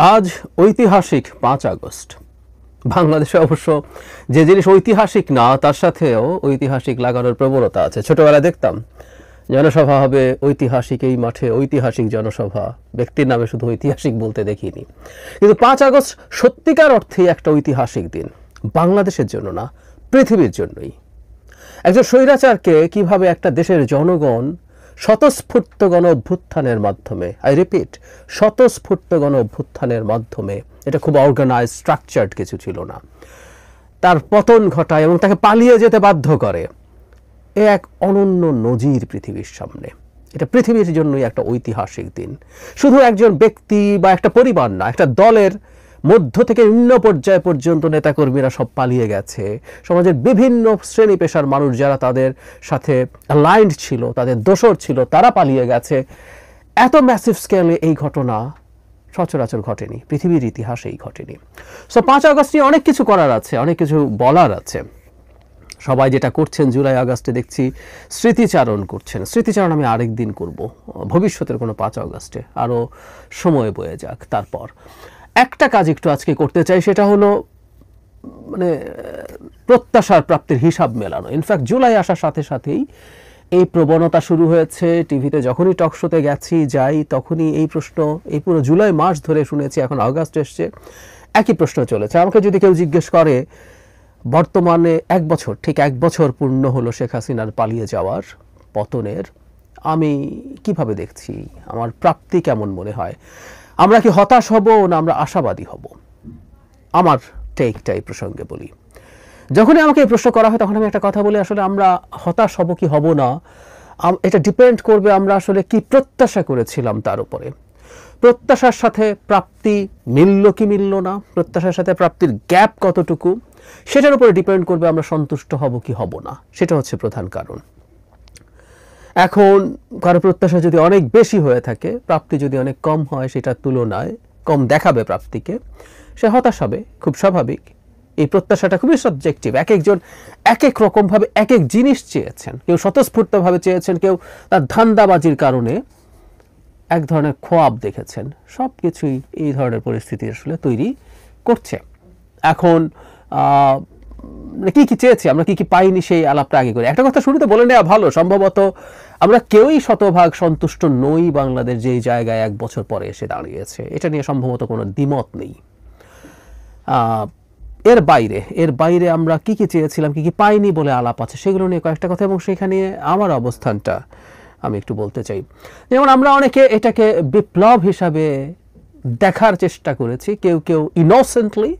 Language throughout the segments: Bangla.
আজ ঐতিহাসিক ৫ আগস্ট। বাংলাদেশে অবশ্য যে জিনিস ঐতিহাসিক না তার সাথেও ঐতিহাসিক লাগানোর প্রবণতা আছে। ছোটবেলায় দেখতাম জনসভা হবে ঐতিহাসিক এই মাঠে, ঐতিহাসিক জনসভা, ব্যক্তির নামে শুধু ঐতিহাসিক বলতে দেখিনি। কিন্তু ৫ আগস্ট সত্যিকার অর্থেই একটা ঐতিহাসিক দিন, বাংলাদেশের জন্য না, পৃথিবীর জন্যই। একজন স্বৈরাচারকে কিভাবে একটা দেশের জনগণ স্বতঃস্ফূর্ত গণ অভ্যুত্থানের মাধ্যমে, আই রিপিট, স্বতঃস্ফূর্ত গণ অভ্যুত্থানের মাধ্যমে, এটা খুব অর্গানাইজ স্ট্রাকচার্ড কিছু ছিল না, তার পতন ঘটায় এবং তাকে পালিয়ে যেতে বাধ্য করে, এ এক অনন্য নজির পৃথিবীর সামনে। এটা পৃথিবীর জন্যই একটা ঐতিহাসিক দিন। শুধু একজন ব্যক্তি বা একটা পরিবার না, একটা দলের মধ্য থেকে নিম্ন পর্যায় পর্যন্ত নেতাকর্মীরা সব পালিয়ে গেছে। সমাজের বিভিন্ন শ্রেণী পেশার মানুষ যারা তাদের সাথে অ্যালাইন্ড ছিল, তাদের দোসর ছিল, তারা পালিয়ে গেছে। এত ম্যাসিভ স্কেলে এই ঘটনা সচরাচর ঘটেনি, পৃথিবীর ইতিহাসেই ঘটেনি। সো ৫ আগস্ট নিয়ে অনেক কিছু করার আছে, অনেক কিছু বলার আছে। সবাই যেটা করছেন, জুলাই আগস্টে দেখছি স্মৃতিচারণ করছেন। স্মৃতিচারণ আমি আরেক দিন করব, ভবিষ্যতের কোনো ৫ আগস্টে, আরও সময় বয়ে যাক। তারপর একটা কাজ একটু আজকে করতে চাই, সেটা হলো মানে প্রত্যাশার প্রাপ্তির হিসাব মেলানো। ইনফ্যাক্ট জুলাই আসার সাথে সাথেই এই প্রবণতা শুরু হয়েছে। টিভিতে যখনই টক শোতে যাই তখনই এই প্রশ্ন, এই পুরো জুলাই মাস ধরে শুনেছি, এখন আগস্ট এসছে, একই প্রশ্ন চলেছে। আমাকে যদি কেউ জিজ্ঞেস করে বর্তমানে ঠিক এক বছর পূর্ণ হলো শেখ হাসিনার পালিয়ে যাওয়ার, পতনের, আমি কিভাবে দেখছি, আমার প্রাপ্তি কেমন মনে হয়, আমরা কি হতাশ হব না আমরা আশাবাদী হব, আমার টেকটা এই প্রসঙ্গে বলি। যখনই আমাকে এই প্রশ্ন করা হয় তখন আমি একটা কথা বলি, আসলে আমরা হতাশ হব কি হব না এটা ডিপেন্ড করবে আমরা আসলে কি প্রত্যাশা করেছিলাম তার উপরে। প্রত্যাশার সাথে প্রাপ্তি মিলল কি মিলল না, প্রত্যাশার সাথে প্রাপ্তির গ্যাপ কতটুকু, সেটার উপরে ডিপেন্ড করবে আমরা সন্তুষ্ট হব কি হব না। সেটা হচ্ছে প্রধান কারণ। এখন কারো প্রত্যাশা যদি অনেক বেশি হয়ে থাকে, প্রাপ্তি যদি অনেক কম হয়, সেটার তুলনায় কম দেখাবে প্রাপ্তিকে, সে হতাশ হবে, খুব স্বাভাবিক। এই প্রত্যাশাটা খুবই সাবজেক্টিভ, এক একজন এক এক রকমভাবে এক এক জিনিস চেয়েছেন। কেউ স্বতঃস্ফূর্তভাবে চেয়েছেন, কেউ তার ধান্দাবাজির কারণে এক ধরনের খোয়াব দেখেছেন। সব কিছুই এই ধরনের পরিস্থিতি আসলে তৈরি করছে। এখন কি কি চেয়েছি আমরা, কি কি পাইনি, সেই আলাপটা আগে করে একটা কথা শুরুতে বলে নেওয়া ভালো। সম্ভবত আমরা কেউই শতভাগ সন্তুষ্ট নই বাংলাদেশ যেই জায়গায় এক বছর পরে এসে দাঁড়িয়েছে, এটা নিয়ে সম্ভবত কোনো দ্বিমত নেই। এর বাইরে আমরা কি কি চেয়েছিলাম, কি কি পাইনি বলে আলাপ আছে, সেগুলো নিয়ে কয়েকটা কথা, এবং সেখানে আমার অবস্থানটা আমি একটু বলতে চাই। যেমন আমরা অনেকে এটাকে বিপ্লব হিসাবে দেখার চেষ্টা করেছি, কেউ কেউ ইনোসেন্টলি,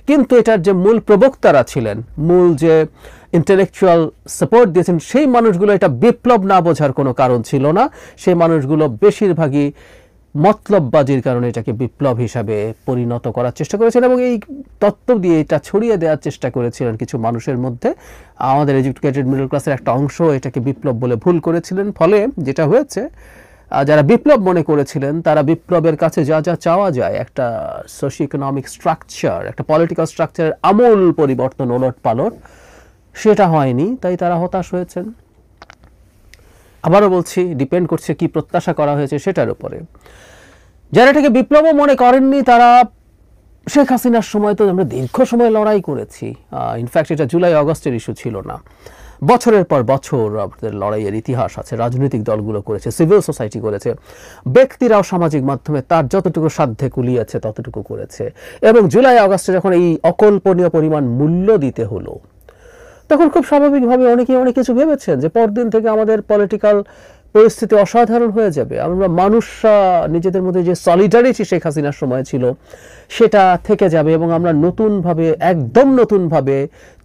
কিন্তু এটার যে মূল প্রবক্তারা ছিলেন, মূল যে ইন্টেলেকচুয়াল সাপোর্ট দিয়েছেন, সেই মানুষগুলো এটা বিপ্লব না বোঝার কোনো কারণ ছিল না। সেই মানুষগুলো বেশিরভাগই মতলববাজির কারণে এটাকে বিপ্লব হিসাবে পরিণত করার চেষ্টা করেছেন এবং এই তত্ত্ব দিয়ে এটা ছড়িয়ে দেওয়ার চেষ্টা করেছিলেন কিছু মানুষের মধ্যে। আমাদের এডুকেটেড মিডল ক্লাসের একটা অংশ এটাকে বিপ্লব বলে ভুল করেছিলেন। ফলে যেটা হয়েছে, যারা বিপ্লব মনে করেছিলেন তারা বিপ্লবের কাছে যা যা চাওয়া যায়, একটা সোশিও ইকোনমিক স্ট্রাকচার, একটা পলিটিক্যাল স্ট্রাকচারের আমূল পরিবর্তন, ওলট পালট, সেটা হয়নি। তাই তারা হতাশ হয়েছেন। আবারও বলছি, ডিপেন্ড করছে কি প্রত্যাশা করা হয়েছে সেটার উপরে। যারা এটাকে বিপ্লবও মনে করেননি, তারা শেখ হাসিনার সময় তো আমরা দীর্ঘ সময় লড়াই করেছি। ইনফ্যাক্ট এটা জুলাই আগস্টের ইস্যু ছিল না, বছরের পর বছর আমাদের লড়াইয়ের ইতিহাস আছে। রাজনৈতিক দলগুলো করেছে, সিভিল সোসাইটি করেছে, ব্যক্তিরাও সামাজিক মাধ্যমে তার যতটুকু সাধ্যে কুলিয়েছে ততটুকু করেছে। এবং জুলাই আগস্টে যখন এই অকল্পনীয় পরিমাণ মূল্য দিতে হলো, তখন খুব স্বাভাবিকভাবে অনেকেই অনেক কিছু ভেবেছেন যে পরদিন থেকে আমাদের পলিটিক্যাল পরিস্থিতি অসাধারণ হয়ে যাবে, আমরা মানুষরা নিজেদের মধ্যে যে সলিডারিটি শেখ হাসিনার সময় ছিল সেটা থেকে যাবে এবং আমরা নতুনভাবে, একদম নতুনভাবে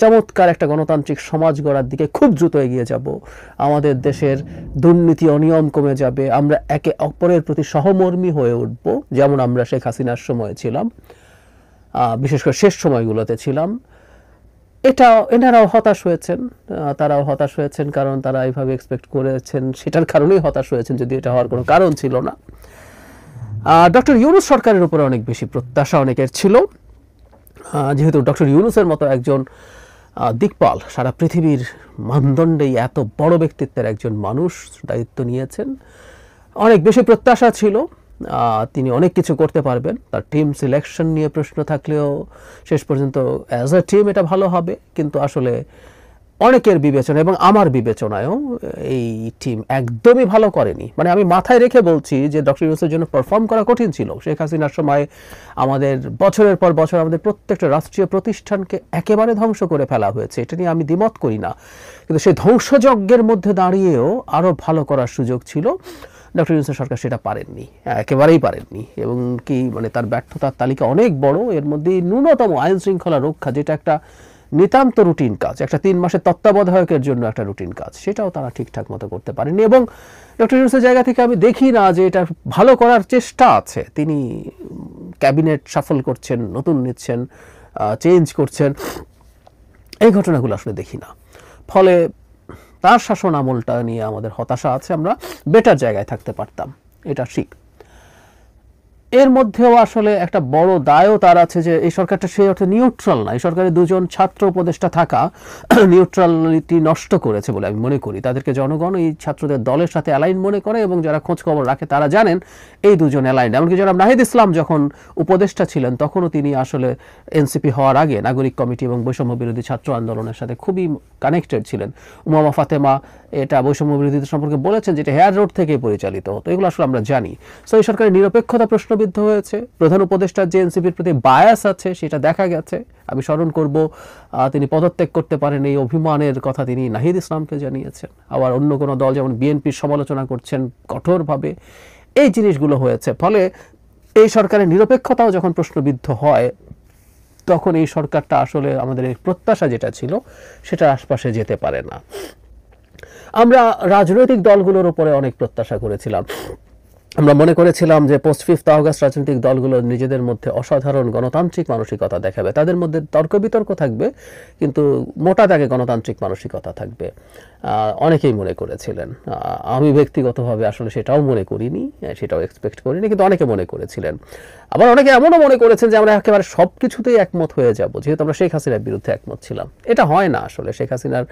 চমৎকার একটা গণতান্ত্রিক সমাজ গড়ার দিকে খুব দ্রুত এগিয়ে যাব। আমাদের দেশের দুর্নীতি অনিয়ম কমে যাবে, আমরা একে অপরের প্রতি সহমর্মী হয়ে উঠব, যেমন আমরা শেখ হাসিনার সময় ছিলাম, বিশেষ করে শেষ সময়গুলোতে ছিলাম। এনারাও হতাশ হয়েছেন, তারাও হতাশ হয়েছেন, কারণ তারা এইভাবে এক্সপেক্ট করেছেন, সেটার কারণেই হতাশ হয়েছেন, যদি এটা হওয়ার কোনো কারণ ছিল না। ডক্টর ইউনূস সরকারের উপরে অনেক বেশি প্রত্যাশা অনেকের ছিল, যেহেতু ডক্টর ইউনূসের মতো একজন দিকপাল, সারা পৃথিবীর মানদণ্ডেই এত বড় ব্যক্তিত্বের একজন মানুষ দায়িত্ব নিয়েছেন, অনেক বেশি প্রত্যাশা ছিল। তিনি অনেক কিছু করতে পারবেন। তার টিম সিলেকশন নিয়ে প্রশ্ন থাকলেও শেষ পর্যন্ত অ্যাজ আ টিম এটা ভালো হবে, কিন্তু আসলে অনেকের বিবেচনা এবং আমার বিবেচনায়ও এই টিম একদমই ভালো করেনি। মানে আমি মাথায় রেখে বলছি যে ডক্টর ইউনূসের জন্য পারফর্ম করা কঠিন ছিল। শেখ হাসিনার সময় আমাদের বছরের পর বছর আমাদের প্রত্যেকটা রাষ্ট্রীয় প্রতিষ্ঠানকে একেবারে ধ্বংস করে ফেলা হয়েছে, এটা নিয়ে আমি দ্বিমত করি না, কিন্তু সেই ধ্বংসযজ্ঞের মধ্যে দাঁড়িয়েও আরও ভালো করার সুযোগ ছিল। ডক্টর ইউনূসের সরকার সেটা পারেননি, একেবারেই পারেননি, এবং কি মানে তার ব্যর্থতার তালিকা অনেক বড়। এর মধ্যে ন্যূনতম আইন শৃঙ্খলা রক্ষা, যেটা একটা নিতান্ত রুটিন কাজ, একটা 3 মাসের তত্ত্বাবধায়কের জন্য একটা রুটিন কাজ, সেটাও তারা ঠিকঠাক মতো করতে পারেননি। এবং ডক্টর ইউনূসের জায়গা থেকে আমি দেখি না যে এটা ভালো করার চেষ্টা আছে। তিনি ক্যাবিনেট শাফল করছেন, নতুন নিচ্ছেন, চেঞ্জ করছেন, এই ঘটনাগুলো আসলে দেখি না। ফলে তার শাসন আমলটা নিয়ে আমাদের হতাশা আছে, আমরা বেটার জায়গায় থাকতে পারতাম, এটা ঠিক। এর মধ্যেও আসলে একটা বড় দায়ও তার আছে যে এই সরকারটা সেই অর্থে নিউট্রাল না। এই সরকারের 2জন ছাত্র উপদেষ্টা থাকা নিউট্রালিটি নষ্ট করেছে বলে আমি মনে করি। তাদেরকে জনগণ এই ছাত্রদের দলের সাথে অ্যালাইন মনে করে, এবং যারা খোঁজ খবর রাখে তারা জানেন এই 2জন অ্যালাইন। এমনকি জনাব নাহিদ ইসলাম যখন উপদেষ্টা ছিলেন তখনও তিনি আসলে এনসিপি হওয়ার আগে নাগরিক কমিটি এবং বৈষম্য বিরোধী ছাত্র আন্দোলনের সাথে খুবই কানেক্টেড ছিলেন। উমামা ফাতেমা এটা বৈষম্য বিরোধীদের সম্পর্কে বলেছেন যেটা হেয়ার রোড থেকে পরিচালিত হতো, এগুলো আসলে আমরা জানি। সো এই সরকারের নিরপেক্ষতা প্রশ্নবিদ্ধ হয়েছে। প্রধান উপদেষ্টার যে এনসিপির প্রতি বায়াস আছে সেটা দেখা গেছে। আমি স্মরণ করব তিনি পদত্যাগ করতে পারেন, এই অভিমানের কথা তিনি নাহিদ ইসলামকে জানিয়েছেন। আবার অন্য কোনো দল যেমন বিএনপির সমালোচনা করছেন কঠোরভাবে, এই জিনিসগুলো হয়েছে। ফলে এই সরকারের নিরপেক্ষতাও যখন প্রশ্নবিদ্ধ হয় তখন এই সরকারটা আসলে আমাদের প্রত্যাশা যেটা ছিল সেটার আশপাশে যেতে পারে না। আমরা রাজনৈতিক দলগুলোর উপরে অনেক প্রত্যাশা করেছিলাম। আমরা মনে করেছিলাম যে পোস্ট 5 আগস্ট রাজনৈতিক দলগুলো নিজেদের মধ্যে অসাধারণ গণতান্ত্রিক মানসিকতা দেখাবে, তাদের মধ্যে তর্ক বিতর্ক থাকবে কিন্তু মোটা দাগে গণতান্ত্রিক মানসিকতা থাকবে, অনেকেই মনে করেছিলেন। আমি ব্যক্তিগতভাবে আসলে সেটাও মনে করিনি, সেটাও এক্সপেক্ট করিনি, কিন্তু অনেকে মনে করেছিলেন। আবার অনেকে এমনও মনে করেছেন যে আমরা একেবারে সব কিছুতেই একমত হয়ে যাব, যেহেতু আমরা শেখ হাসিনার বিরুদ্ধে একমত ছিলাম। এটা হয় না আসলে। শেখ হাসিনার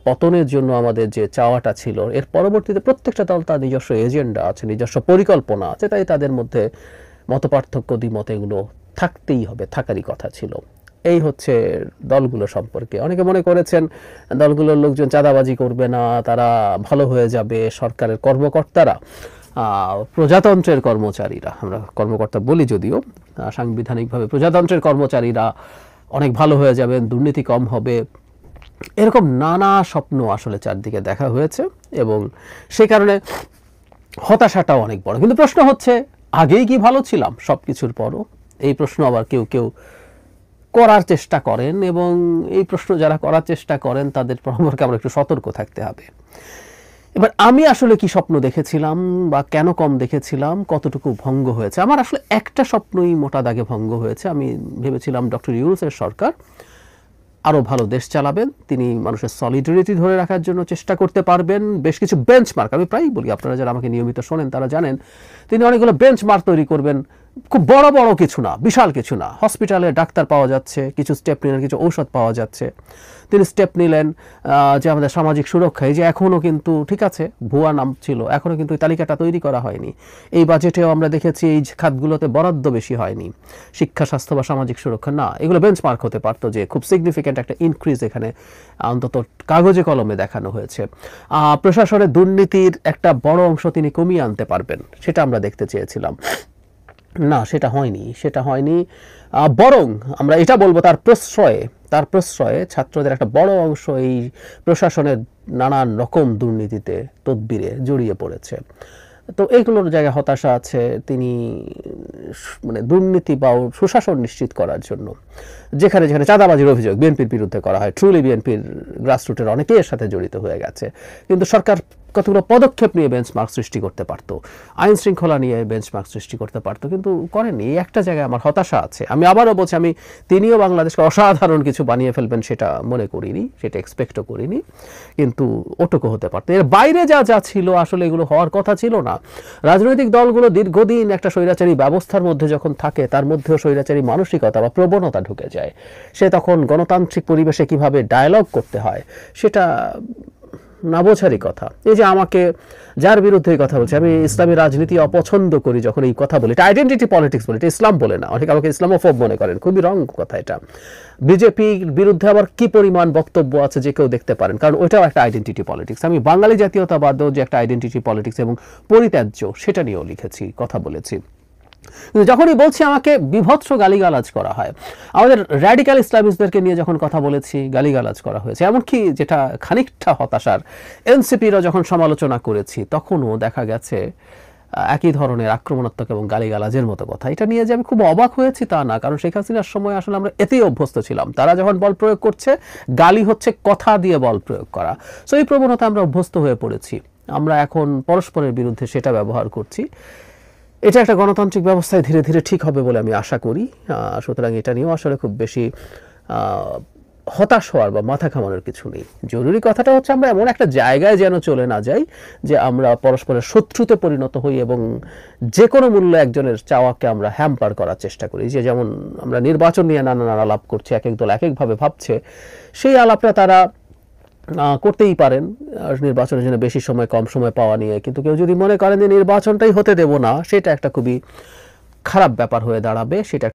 পতনের জন্য আমাদের যে চাওয়াটা ছিল, এর পরবর্তীতে প্রত্যেকটা দল তার নিজস্ব এজেন্ডা আছে, নিজস্ব পরিকল্পনা আছে, তাই তাদের মধ্যে মতপার্থক্য দ্বিমত এগুলো থাকতেই হবে, থাকারই কথা ছিল। এই হচ্ছে দলগুলো সম্পর্কে। অনেকে মনে করেছেন দলগুলোর লোকজন চাঁদাবাজি করবে না, তারা ভালো হয়ে যাবে, সরকারের কর্মকর্তারা, প্রজাতন্ত্রের কর্মচারীরা, আমরা কর্মকর্তা বলি যদিও, সাংবিধানিকভাবে প্রজাতন্ত্রের কর্মচারীরা অনেক ভালো হয়ে যাবেন, দুর্নীতি কম হবে, এরকম নানা স্বপ্ন আসলে চারদিকে দেখা হয়েছে, এবং সে কারণে হতাশাটাও অনেক বড়। কিন্তু প্রশ্ন হচ্ছে, আগেই কি ভালো ছিলাম সব কিছুর পরও? এই প্রশ্ন আবার কেউ কেউ করার চেষ্টা করেন, এবং এই প্রশ্ন যারা করার চেষ্টা করেন তাদের সম্পর্কে আমরা একটু সতর্ক থাকতে হবে। এবার আমি আসলে কি স্বপ্ন দেখেছিলাম বা কেন কম দেখেছিলাম, কতটুকু ভঙ্গ হয়েছে? আমার আসলে একটা স্বপ্নই মোটা দাগে ভঙ্গ হয়েছে। আমি ভেবেছিলাম ডক্টর ইউনূসের সরকার আরও ভালো দেশ চালাবেন, তিনি মানুষের সলিডারিটি ধরে রাখার জন্য চেষ্টা করতে পারবেন। বেশ কিছু বেঞ্চমার্ক, আমি প্রায়ই বলি, আপনারা যারা আমাকে নিয়মিত শোনেন তারা জানেন, তিনি অনেকগুলো বেঞ্চমার্ক তৈরি করবেন। খুব বড় বড় কিছু না, বিশাল কিছু না, হসপিটালে ডাক্তার পাওয়া যাচ্ছে, কিছু স্টেপ নিলেন, কিছু ঔষধ পাওয়া যাচ্ছে। তিনি স্টেপ নিলেন যে আমাদের সামাজিক সুরক্ষা, এই যে এখনও কিন্তু ঠিক আছে ভুয়া নাম ছিল, এখনও কিন্তু এই তালিকাটা তৈরি করা হয়নি। এই বাজেটেও আমরা দেখেছি এই খাতগুলোতে বরাদ্দ বেশি হয়নি, শিক্ষা, স্বাস্থ্য বা সামাজিক সুরক্ষা না। এগুলো বেঞ্চমার্ক হতে পারতো যে খুব সিগনিফিক্যান্ট একটা ইনক্রিজ এখানে অন্তত কাগজে কলমে দেখানো হয়েছে। প্রশাসনের দুর্নীতির একটা বড় অংশ তিনি কমিয়ে আনতে পারবেন, সেটা আমরা দেখতে চেয়েছিলাম। না, সেটা হয়নি, সেটা হয়নি। বরং আমরা এটা বলবো তার প্রশ্রয়ে ছাত্রদের একটা বড় অংশ এই প্রশাসনের নানান রকম দুর্নীতিতে, তদবিরে জড়িয়ে পড়েছে। তো এইগুলোর জায়গায় হতাশা আছে। তিনি মানে দুর্নীতি বা সুশাসন নিশ্চিত করার জন্য যেখানে যেখানে চাঁদাবাজির অভিযোগ বিএনপির বিরুদ্ধে করা হয়, ট্রুলি বিএনপির গ্রাসরুটের অনেকেই এর সাথে জড়িত হয়ে গেছে, কিন্তু সরকার কতগুলো পদক্ষেপ নিয়ে বেঞ্চমার্ক সৃষ্টি করতে পারতো, আইন শৃঙ্খলা নিয়ে বেঞ্চমার্ক সৃষ্টি করতে পারতো, কিন্তু করেনি। এই একটা জায়গায় আমার হতাশা আছে। আমি আবারও বলছি, তিনিও বাংলাদেশকে অসাধারণ কিছু বানিয়ে ফেলবেন সেটা মনে করিনি, সেটা এক্সপেক্টও করিনি, কিন্তু ওটুকু হতে পারতো। এর বাইরে যা যা ছিল আসলে এগুলো হওয়ার কথা ছিল না। রাজনৈতিক দলগুলো দীর্ঘদিন একটা স্বৈরাচারী ব্যবস্থার মধ্যে যখন থাকে, তার মধ্যেও স্বৈরাচারী মানসিকতা বা প্রবণতা ঢুকে যায়। সে তখন গণতান্ত্রিক পরিবেশে কিভাবে ডায়ালগ করতে হয় সেটা না বোঝারই কথা। এই যে আমাকে যার বিরুদ্ধে এই কথা বলছে, আমি ইসলামী রাজনীতি অপছন্দ করি যখন এই কথা বলি, এটা আইডেন্টিটি পলিটিক্স বলে, এটা ইসলাম বলে না। অনেকে আমাকে ইসলামোফোব মনে করেন, খুবই রং কথা এটা। বিজেপির বিরুদ্ধে আবার কি পরিমাণ বক্তব্য আছে যে কেউ দেখতে পারেন, কারণ ওইটাও একটা আইডেন্টিটি পলিটিক্স। আমি বাঙালি জাতীয়তাবাদও যে একটা আইডেন্টিটি পলিটিক্স এবং পরিত্যাজ্য, সেটা নিয়েও লিখেছি, কথা বলেছি। কিন্তু যখনই বলছি আমাকে বিভৎস গালিগালাজ করা হয়, আমাদের র্যাডিক্যাল ইসলামিস্টদেরকে নিয়ে যখন কথা বলেছি গালিগালাজ করা হয়েছে, এমনকি যেটা খানিকটা হতাশার, এনসিপিরও যখন সমালোচনা করেছি তখনও দেখা গেছে একই ধরনের আক্রমণাত্মক এবং গালিগালাজের মতো কথা। এটা নিয়ে যে আমি খুব অবাক হয়েছি তা না, কারণ শেখ হাসিনার সময় আসলে আমরা এতেই অভ্যস্ত ছিলাম। তারা যখন বল প্রয়োগ করছে, গালি হচ্ছে কথা দিয়ে বল প্রয়োগ করা। সো এই প্রবণতা আমরা অভ্যস্ত হয়ে পড়েছি, আমরা এখন পরস্পরের বিরুদ্ধে সেটা ব্যবহার করছি। এটা একটা গণতান্ত্রিক ব্যবস্থায় ধীরে ধীরে ঠিক হবে বলে আমি আশা করি। সুতরাং এটা নিয়েও আসলে খুব বেশি হতাশ হওয়ার বা মাথা ঘামানোর কিছু নেই। জরুরি কথাটা হচ্ছে আমরা এমন একটা জায়গায় যেন চলে না যাই যে আমরা পরস্পরের শত্রুতে পরিণত হই এবং যে কোনো মূল্যে একজনের চাওয়াকে আমরা হ্যাম্পার করার চেষ্টা করি। যে যেমন আমরা নির্বাচন নিয়ে নানান আলাপ করছি, এক এক দল এক একভাবে ভাবছে, সেই আলাপটা তারা করতেই পারেন নির্বাচনের জন্য বেশি সময় কম সময় পাওয়া নিয়ে। কিন্তু কেউ যদি মনে করেন যে নির্বাচনটাই হতে দেব না, সেটা একটা খুবই খারাপ ব্যাপার হয়ে দাঁড়াবে। সেটা